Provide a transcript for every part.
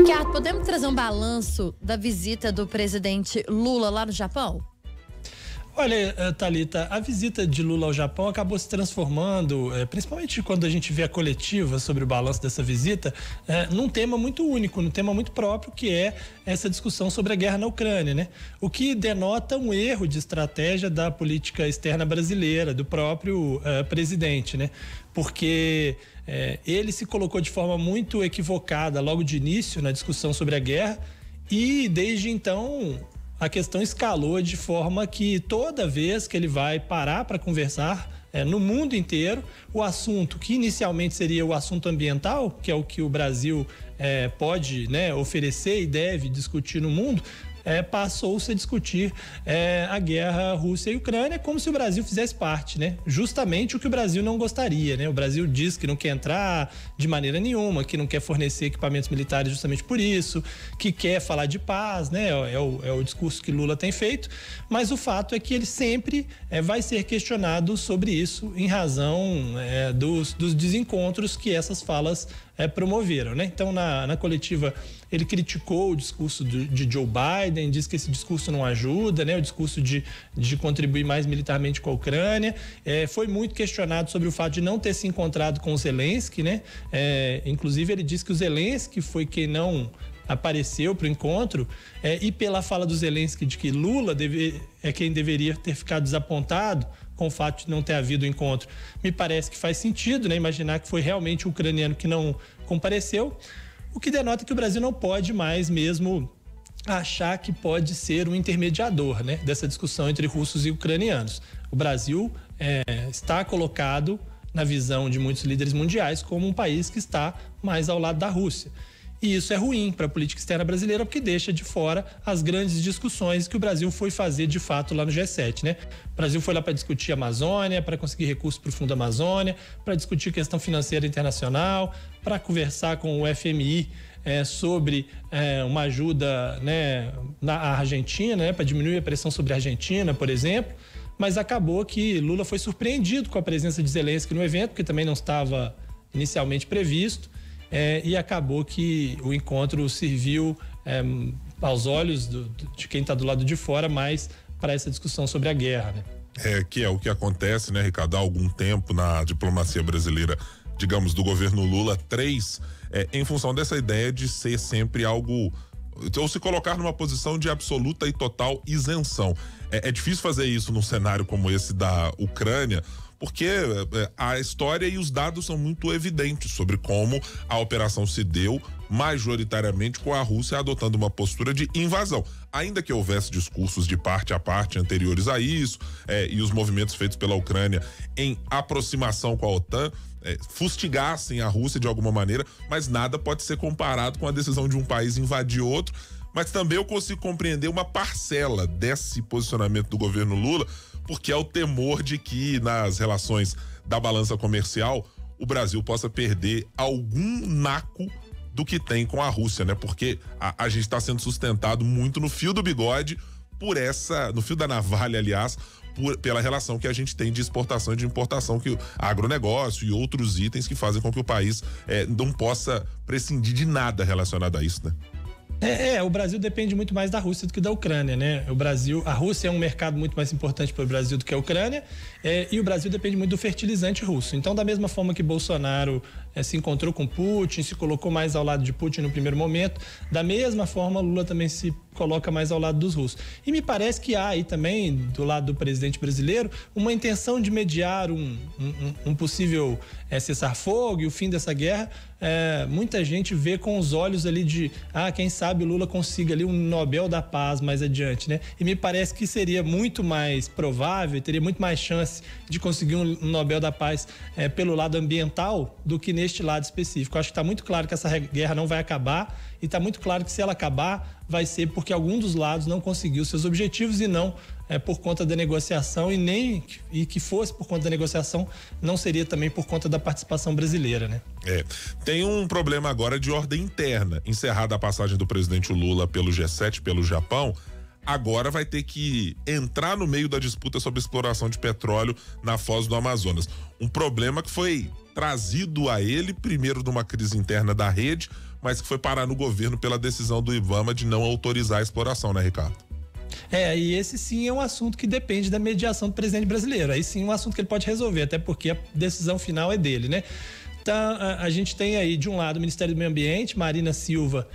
Ricardo, podemos trazer um balanço da visita do presidente Lula lá no Japão? Olha, Thalita, a visita de Lula ao Japão acabou se transformando, principalmente quando a gente vê a coletiva sobre o balanço dessa visita, num tema muito único, num tema muito próprio, que é essa discussão sobre a guerra na Ucrânia, né? O que denota um erro de estratégia da política externa brasileira, do próprio presidente, né? Porque ele se colocou de forma muito equivocada logo de início na discussão sobre a guerra e, desde então, a questão escalou de forma que toda vez que ele vai parar para conversar no mundo inteiro, o assunto que inicialmente seria o assunto ambiental, que é o que o Brasil pode, né, oferecer e deve discutir no mundo, passou-se a discutir a guerra Rússia e Ucrânia como se o Brasil fizesse parte, né? Justamente o que o Brasil não gostaria, né? O Brasil diz que não quer entrar de maneira nenhuma, que não quer fornecer equipamentos militares justamente por isso, que quer falar de paz, né? É o discurso que Lula tem feito, mas o fato é que ele sempre vai ser questionado sobre isso em razão dos desencontros que essas falas promoveram, né? Então, na coletiva, ele criticou o discurso de Joe Biden, diz que esse discurso não ajuda, né? O discurso de contribuir mais militarmente com a Ucrânia. Foi muito questionado sobre o fato de não ter se encontrado com o Zelensky, né? Inclusive, ele disse que o Zelensky foi quem não apareceu para o encontro, e pela fala do Zelensky de que Lula é quem deveria ter ficado desapontado com o fato de não ter havido o encontro. Me parece que faz sentido, né? Imaginar que foi realmente o ucraniano que não compareceu, o que denota que o Brasil não pode mais mesmo achar que pode ser um intermediador, né, dessa discussão entre russos e ucranianos. O Brasil está colocado na visão de muitos líderes mundiais como um país que está mais ao lado da Rússia. E isso é ruim para a política externa brasileira, porque deixa de fora as grandes discussões que o Brasil foi fazer de fato lá no G7, né? O Brasil foi lá para discutir a Amazônia, para conseguir recursos para o Fundo Amazônia, para discutir questão financeira internacional, para conversar com o FMI sobre uma ajuda, né, na Argentina, né, para diminuir a pressão sobre a Argentina, por exemplo. Mas acabou que Lula foi surpreendido com a presença de Zelensky no evento, porque também não estava inicialmente previsto. E acabou que o encontro serviu aos olhos de quem está do lado de fora mais para essa discussão sobre a guerra, né? Que é o que acontece, né, Ricardo, há algum tempo na diplomacia brasileira, digamos, do governo Lula 3, em função dessa ideia de ser sempre algo, ou se colocar numa posição de absoluta e total isenção. É difícil fazer isso num cenário como esse da Ucrânia, porque a história e os dados são muito evidentes sobre como a operação se deu majoritariamente com a Rússia adotando uma postura de invasão. Ainda que houvesse discursos de parte a parte anteriores a isso, e os movimentos feitos pela Ucrânia em aproximação com a OTAN fustigassem a Rússia de alguma maneira, mas nada pode ser comparado com a decisão de um país invadir outro. Mas também eu consigo compreender uma parcela desse posicionamento do governo Lula, porque é o temor de que nas relações da balança comercial o Brasil possa perder algum naco do que tem com a Rússia, né? Porque a gente está sendo sustentado muito no fio do bigode no fio da navalha, aliás, pela relação que a gente tem de exportação e de importação, que o agronegócio e outros itens que fazem com que o país não possa prescindir de nada relacionado a isso, né? O Brasil depende muito mais da Rússia do que da Ucrânia, né? A Rússia é um mercado muito mais importante para o Brasil do que a Ucrânia, e o Brasil depende muito do fertilizante russo. Então, da mesma forma que Bolsonaro se encontrou com Putin, se colocou mais ao lado de Putin no primeiro momento, da mesma forma Lula também se coloca mais ao lado dos russos. E me parece que há aí também, do lado do presidente brasileiro, uma intenção de mediar um possível cessar-fogo e o fim dessa guerra. Muita gente vê com os olhos ali de quem sabe o Lula consiga ali um Nobel da Paz mais adiante, né? E me parece que seria muito mais provável, teria muito mais chance de conseguir um Nobel da Paz pelo lado ambiental do que neste lado específico. Acho que está muito claro que essa guerra não vai acabar, e está muito claro que se ela acabar vai ser porque algum dos lados não conseguiu seus objetivos, e não por conta da negociação, e que fosse por conta da negociação, não seria também por conta da participação brasileira, né? Tem um problema agora de ordem interna. Encerrada a passagem do presidente Lula pelo G7, pelo Japão, agora vai ter que entrar no meio da disputa sobre exploração de petróleo na foz do Amazonas. Um problema que foi trazido a ele, primeiro numa crise interna da rede, mas que foi parar no governo pela decisão do IBAMA de não autorizar a exploração, né, Ricardo? E esse sim é um assunto que depende da mediação do presidente brasileiro. Aí sim é um assunto que ele pode resolver, até porque a decisão final é dele, né? Então, a gente tem aí, de um lado, o Ministério do Meio Ambiente, Marina Silva,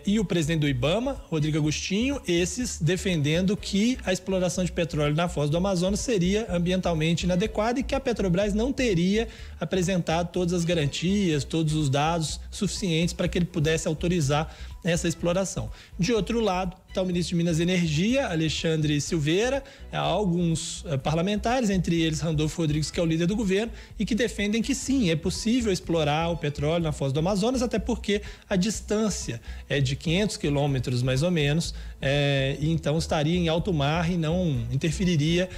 e o presidente do IBAMA, Rodrigo Agostinho, esses defendendo que a exploração de petróleo na foz do Amazonas seria ambientalmente inadequada e que a Petrobras não teria apresentado todas as garantias, todos os dados suficientes para que ele pudesse autorizar essa exploração. De outro lado, está o ministro de Minas e Energia, Alexandre Silveira, alguns parlamentares, entre eles Randolfo Rodrigues, que é o líder do governo, e que defendem que sim, é possível explorar o petróleo na foz do Amazonas, até porque a distância é de 500 quilômetros mais ou menos, e então estaria em alto mar e não interferiria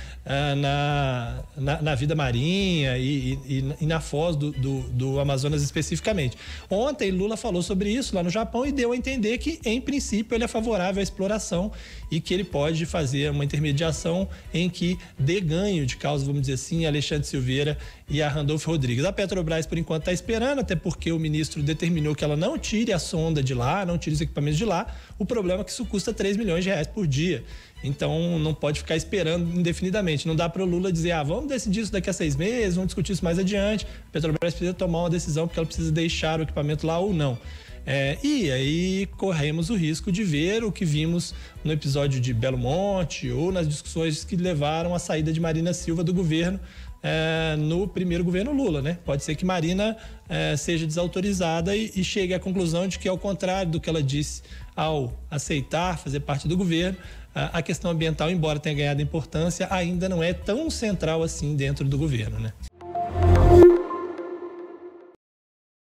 na vida marinha e na foz do Amazonas especificamente. Ontem Lula falou sobre isso lá no Japão e deu a entender que, em princípio, ele é favorável à exploração e que ele pode fazer uma intermediação em que dê ganho de causa, vamos dizer assim, a Alexandre Silveira e a Randolfo Rodrigues. A Petrobras, por enquanto, está esperando, até porque o ministro determinou que ela não tire a sonda de lá, não tire os equipamentos de lá. O problema é que isso custa 3 milhões de reais por dia. Então, não pode ficar esperando indefinidamente. Não dá para o Lula dizer, vamos decidir isso daqui a 6 meses, vamos discutir isso mais adiante. A Petrobras precisa tomar uma decisão porque ela precisa deixar o equipamento lá ou não. E aí corremos o risco de ver o que vimos no episódio de Belo Monte ou nas discussões que levaram à saída de Marina Silva do governo no primeiro governo Lula, né? Pode ser que Marina seja desautorizada e chegue à conclusão de que, ao contrário do que ela disse ao aceitar fazer parte do governo, a questão ambiental, embora tenha ganhado importância, ainda não é tão central assim dentro do governo, né?